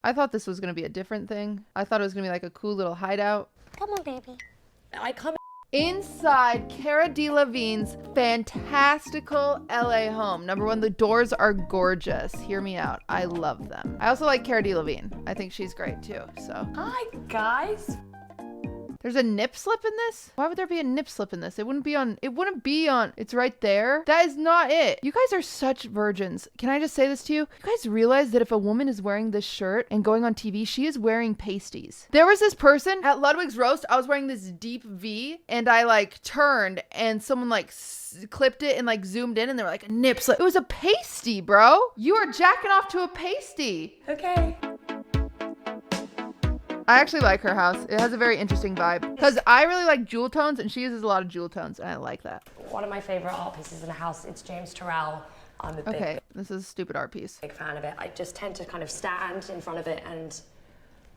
I thought this was gonna be a different thing. I thought it was gonna be like a cool little hideout. Come on, baby. I come Inside Cara Delevingne's fantastical LA home. Number one, the doors are gorgeous. Hear me out. I love them. I also like Cara Delevingne. I think she's great too, so. Hi, guys. There's a nip slip in this? Why would there be a nip slip in this? It wouldn't be on, it's right there. That is not it. You guys are such virgins. Can I just say this to you? You guys realize that if a woman is wearing this shirt and going on TV, she is wearing pasties. There was this person at Ludwig's roast. I was wearing this deep V and I like turned and someone like clipped it and like zoomed in and they were like a nip slip. It was a pasty, bro. You are jacking off to a pasty. Okay. I actually like her house. It has a very interesting vibe because I really like jewel tones and she uses a lot of jewel tones and I like that. One of my favorite art pieces in the house, it's James Turrell. I'm a this is a stupid art piece. big fan of it. I just tend to kind of stand in front of it and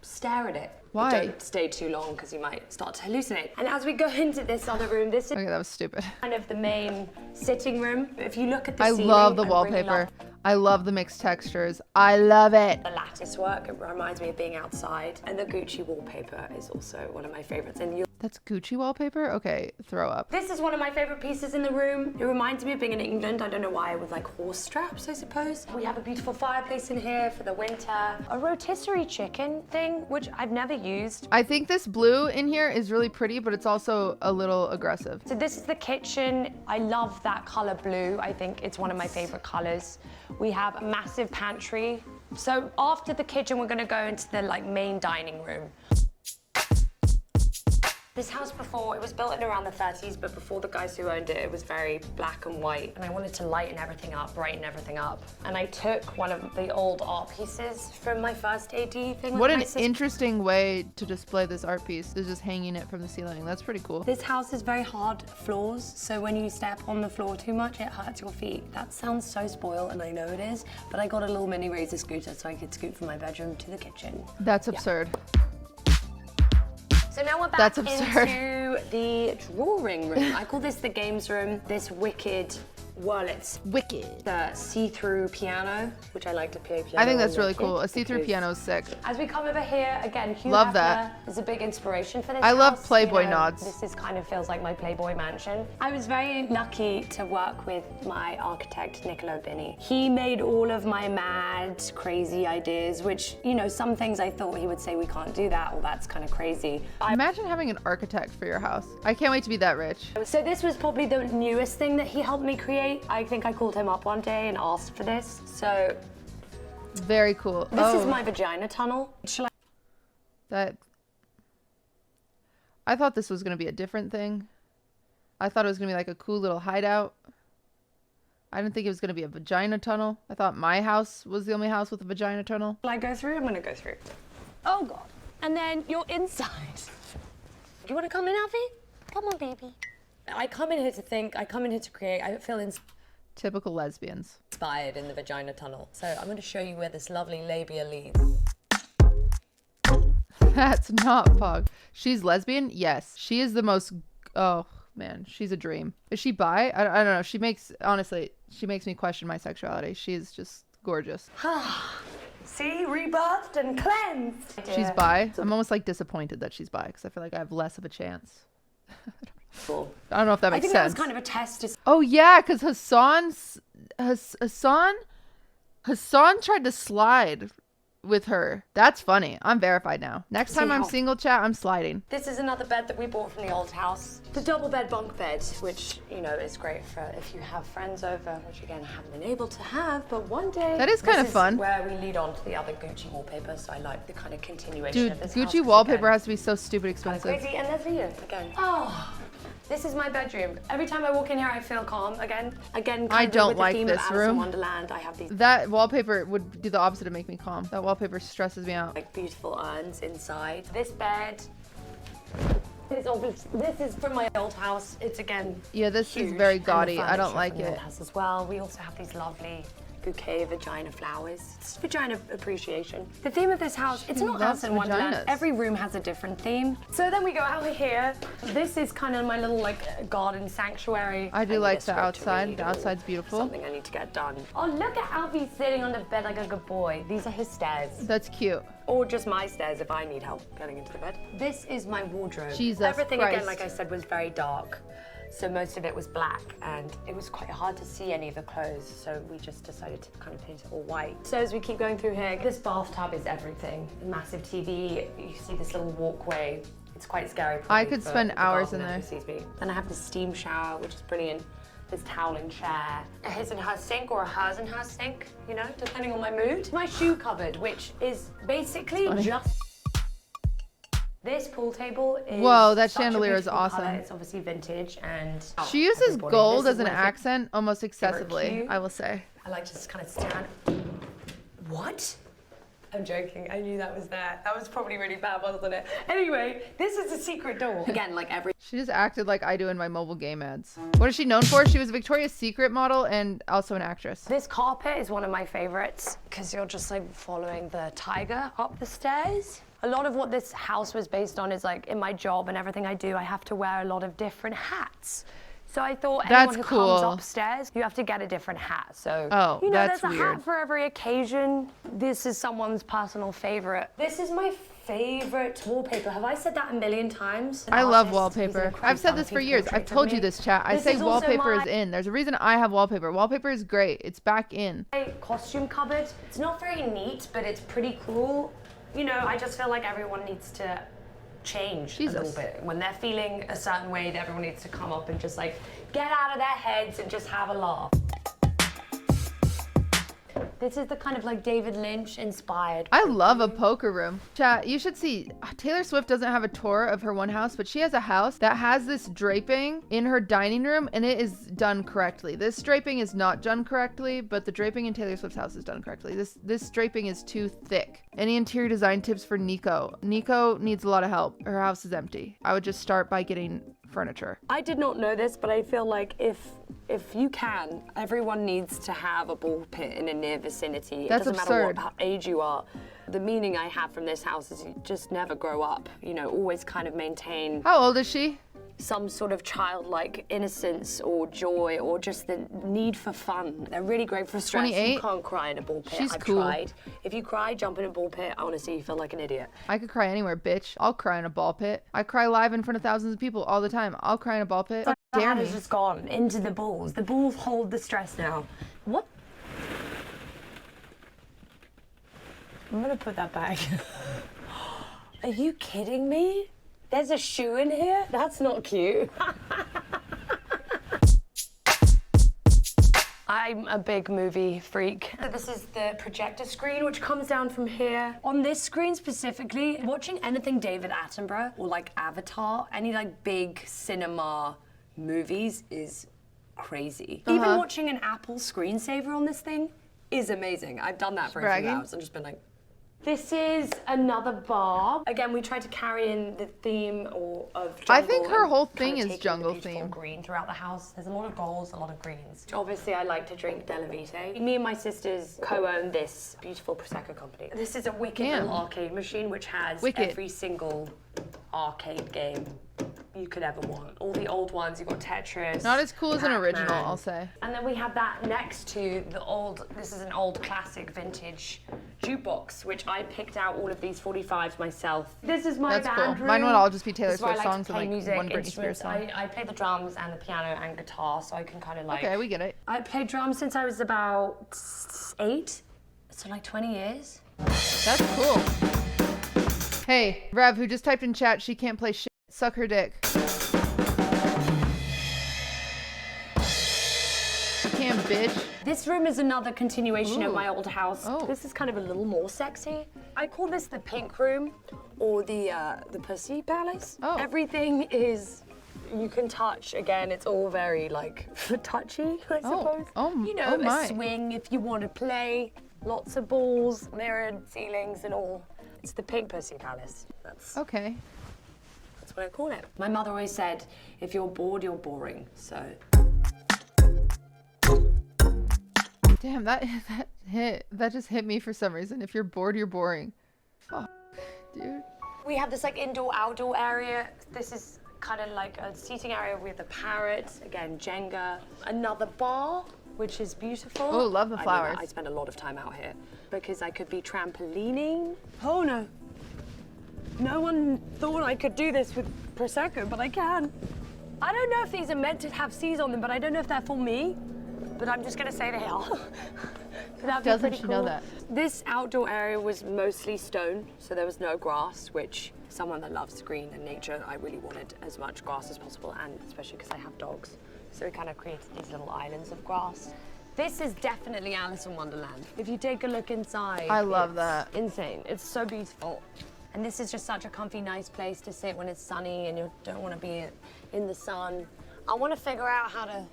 stare at it. Why? Don't stay too long because you might start to hallucinate. And as we go into this other room, this is Okay, that was stupid. kind of the main sitting room. If you look at the I ceiling, love the I really wallpaper. love I love the mixed textures. I love it. the lattice work. It reminds me of being outside. And the Gucci wallpaper is also one of my favorites. And That's Gucci wallpaper? Okay, throw up. this is one of my favorite pieces in the room. It reminds me of being in England. I don't know why, with like horse straps, I suppose. We have a beautiful fireplace in here for the winter. A rotisserie chicken thing, which I've never used. I think this blue in here is really pretty, but it's also a little aggressive. So this is the kitchen. I love that color blue. I think it's one of my favorite colors. We have a massive pantry. So after the kitchen, we're gonna go into the like main dining room. This house before, it was built in around the 30s, but before the guys who owned it, it was very black and white. And I wanted to lighten everything up, brighten everything up. And I took one of the old art pieces from my first AD thing. What an interesting way to display this art piece, is just hanging it from the ceiling. That's pretty cool. This house is very hard floors, so when you step on the floor too much, it hurts your feet. That sounds so spoiled, and I know it is, but I got a little mini razor scooter so I could scoot from my bedroom to the kitchen. That's absurd. So now we're back into the drawing room. I call this the games room. This wicked, well, it's Wicked. the see-through piano, which I like to play piano. I think that's on really wicked cool. A see-through because piano is sick. As we come over here, again, Hugh Love Hefner that. is a big inspiration for this I love house. Playboy nods. This is kind of feels like my Playboy mansion. I was very lucky to work with my architect, Niccolo Bini. He made all of my mad, crazy ideas, which, you know, some things I thought he would say, we can't do that, or that's kind of crazy. Imagine having an architect for your house. I can't wait to be that rich. So this was probably the newest thing that he helped me create. I think I called him up one day and asked for this. So Very cool. this is my vagina tunnel. I thought this was gonna be a different thing. I thought it was gonna be like a cool little hideout. I didn't think it was gonna be a vagina tunnel. I thought my house was the only house with a vagina tunnel. Shall I go through? I'm gonna go through. Oh God. And then you're inside. Do you wanna come in, Alfie? Come on, baby. I come in here to think, I come in here to create, I feel Typical lesbians. inspired in the vagina tunnel. So I'm gonna show you where this lovely labia leads. That's not Pog. She's lesbian? Yes. She is the most, oh man, she's a dream. Is she bi? I don't know. Honestly, she makes me question my sexuality. She's just gorgeous. See, rebirthed and cleansed. She's bi. I'm almost like disappointed that she's bi because I feel like I have less of a chance. Cool. I don't know if that I makes think sense. that was kind of a test to Oh yeah, because Hassan tried to slide with her. That's funny. I'm verified now. Next time I'm single, chat, I'm sliding. This is another bed that we bought from the old house. The double bed bunk bed, which, you know, is great for if you have friends over, which again, I haven't been able to have, but one day. That is kind of fun. Where we lead on to the other Gucci wallpaper, so I like the kind of continuation Dude, of this house, Gucci 'cause wallpaper again, has to be so stupid kind of expensive. crazy, and there's View again. Oh. This is my bedroom. Every time I walk in here, I feel calm again. Kind I of don't with the like theme this of Alice room. in Wonderland, I have these That wallpaper would do the opposite of make me calm. That wallpaper stresses me out. like beautiful urns inside. This bed. This is from my old house. It's again Yeah, this is huge. very And the gaudy. I don't furniture like from the old it. house as well. We also have these lovely bouquet of vagina flowers. It's vagina appreciation. The theme of this house, it's not loves Alice in Wonderland. vaginas. Every room has a different theme. So then we go out here. This is kind of my little like garden sanctuary. I do need like a the script to outside. read The or outside's beautiful. Something I need to get done. Oh, look at Alfie sitting on the bed like a good boy. These are his stairs. That's cute. Or just my stairs if I need help getting into the bed. This is my wardrobe. Jesus Everything Christ. again, like I said, was very dark. So most of it was black and it was quite hard to see any of the clothes. So we just decided to kind of paint it all white. So as we keep going through here, this bathtub is everything. Massive TV, you see this little walkway. It's quite scary. I could spend hours in there. Then I have the steam shower, which is brilliant. This toweling chair, a his and her sink or a hers and her sink, you know, depending on my mood. My shoe cupboard, which is basically just. This pool table is Whoa, that such a chandelier is beautiful awesome. color. It's obviously vintage and She uses everybody. gold This as is an my favorite- accent almost excessively, cue. I will say. I like to just kind of stand. What? I'm joking. I knew that was there. That was probably really bad, wasn't it? Anyway, this is a secret door. Again, like every. She just acted like I do in my mobile game ads. What is she known for? She was a Victoria's Secret model and also an actress. This carpet is one of my favorites because you're just like following the tiger up the stairs. A lot of what this house was based on is like in my job and everything I do, I have to wear a lot of different hats. So I thought anyone That's who cool. comes upstairs, you have to get a different hat. So, Oh, you know, that's there's a weird. hat for every occasion. This is someone's personal favorite. This is my favorite wallpaper. Have I said that a million times? I love Artist, he's wallpaper. an I've said this incredible for years. portrait I've told of you me. this, chat. I This say is also wallpaper my- is in. There's a reason I have wallpaper. Wallpaper is great. It's back in. My costume cupboard. It's not very neat, but it's pretty cool. You know, I just feel like everyone needs to change a little Jesus. bit. When they're feeling a certain way, that everyone needs to come up and just like get out of their heads and just have a laugh. This is the kind of like David Lynch inspired. I love a poker room. Chat, you should see. Taylor Swift doesn't have a tour of her one house, but she has a house that has this draping in her dining room, and it is done correctly. This draping is not done correctly, but the draping in Taylor Swift's house is done correctly. This draping is too thick. Any interior design tips for Nico? Nico needs a lot of help. Her house is empty. I would just start by getting furniture. I did not know this, but I feel like if you can, everyone needs to have a ball pit in a near vicinity. That's it doesn't matter absurd. what age you are. The meaning I have from this house is you just never grow up. You know, always kind of maintain How old is she? some sort of childlike innocence or joy or just the need for fun. They're really great for stress. 28? You can't cry in a ball pit. She's I've cool. tried. If you cry, jump in a ball pit, honestly, you feel like an idiot. I could cry anywhere, bitch. I'll cry in a ball pit. I cry live in front of thousands of people all the time. I'll cry in a ball pit. The Dare hat me. has just gone into the balls. The balls hold the stress now. What? I'm gonna put that back. Are you kidding me? There's a shoe in here? That's not cute. I'm a big movie freak. This is the projector screen, which comes down from here. On this screen specifically, watching anything David Attenborough or like Avatar, any like big cinema movies is crazy. Even watching an Apple screensaver on this thing is amazing. I've done that for a bragging. few hours and just been like, this is another bar. Again, we tried to carry in the theme of jungle. I think her and whole kind thing of is taking the jungle beautiful theme. green throughout the house. There's a lot of golds, a lot of greens. Obviously, I like to drink Delevingne. Me and my sisters co-own this beautiful Prosecco company. This is a wicked Damn. little arcade machine which has Wicked. every single arcade game you could ever want. All the old ones, you've got Tetris. Not as cool as an original, Pac-Man. I'll say. And then we have that next to the old, this is an old classic vintage jukebox, which I picked out all of these 45s myself. This is my That's cool. band room. Mine would all just be Taylor This is where Swift I like songs to and play like music, one Britney Spears instruments. song. I play the drums and the piano and guitar, so I can kind of like... Okay, we get it. I played drums since I was about 8, so like 20 years. That's cool. Hey, Rev, who just typed in chat, she can't play shit. Suck her dick. Can't, bitch. This room is another continuation of Ooh. my old house. Oh. This is kind of a little more sexy. I call this the pink room or the pussy palace. Oh. Everything is you can touch. Again, it's all very like touchy, I suppose. You know, my. a swing if you want to play. Lots of balls, mirrored ceilings and all. It's the pink pussy palace. That's Okay. what I call it. My mother always said, if you're bored, you're boring. So Damn, that just hit me for some reason. If you're bored, you're boring. Fuck, dude. We have this like indoor-outdoor area. This is kind of like a seating area with a parrot. Again, Jenga. Another bar, which is beautiful. Oh, love the flowers. I spend a lot of time out here because I could be trampolining. Oh no. No one thought I could do this with Prosecco, but I can. I don't know if these are meant to have C's on them, but I don't know if they're for me. But I'm just gonna say they are. Doesn't she know that? This outdoor area was mostly stone, so there was no grass, which someone that loves green and nature, I really wanted as much grass as possible, and especially because I have dogs. So we kind of created these little islands of grass. This is definitely Alice in Wonderland. If you take a look inside, I love that. Insane. It's so beautiful. And this is just such a comfy, nice place to sit when it's sunny and you don't want to be in the sun. I want to figure out how to,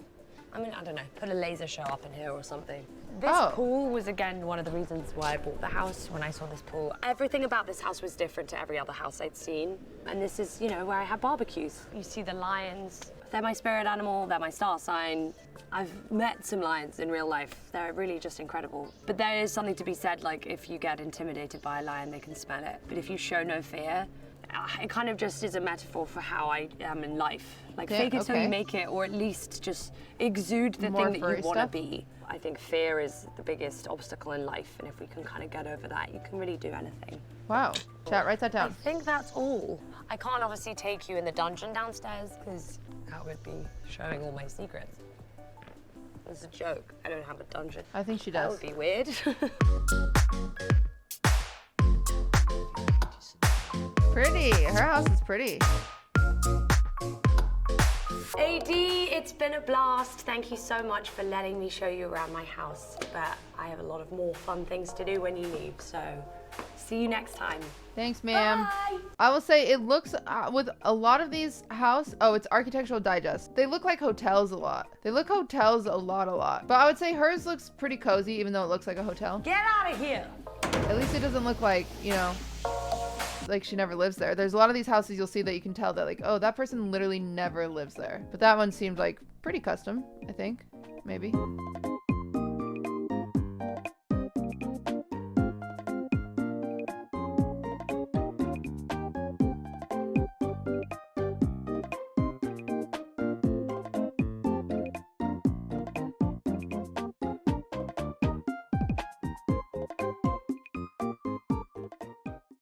I don't know, put a laser show up in here or something. This pool was, again, one of the reasons why I bought the house. When I saw this pool, everything about this house was different to every other house I'd seen. And this is, you know, where I have barbecues. You see the lions. They're my spirit animal, they're my star sign. I've met some lions in real life. They're really just incredible. But there is something to be said, like if you get intimidated by a lion, they can smell it. But if you show no fear, it kind of just is a metaphor for how I am in life. Like fake it till you make it, or at least just exude the thing that you want to be. I think fear is the biggest obstacle in life, and if we can kind of get over that, you can really do anything. Wow. Chat, write that down. I think that's all. I can't obviously take you in the dungeon downstairs, because that would be showing all my secrets. It's a joke. I don't have a dungeon. I think she does. That would be weird. Pretty. Her house is pretty. AD, it's been a blast. Thank you so much for letting me show you around my house. But I have a lot of more fun things to do when you leave, so see you next time. Thanks, ma'am. Bye. I will say it looks, with a lot of these it's Architectural Digest. They look like hotels a lot. They look hotels a lot. But I would say hers looks pretty cozy, even though it looks like a hotel. Get out of here. At least it doesn't look like, you know, like she never lives there. There's a lot of these houses you'll see that you can tell that like, oh, that person literally never lives there. But that one seemed like pretty custom, I think, maybe.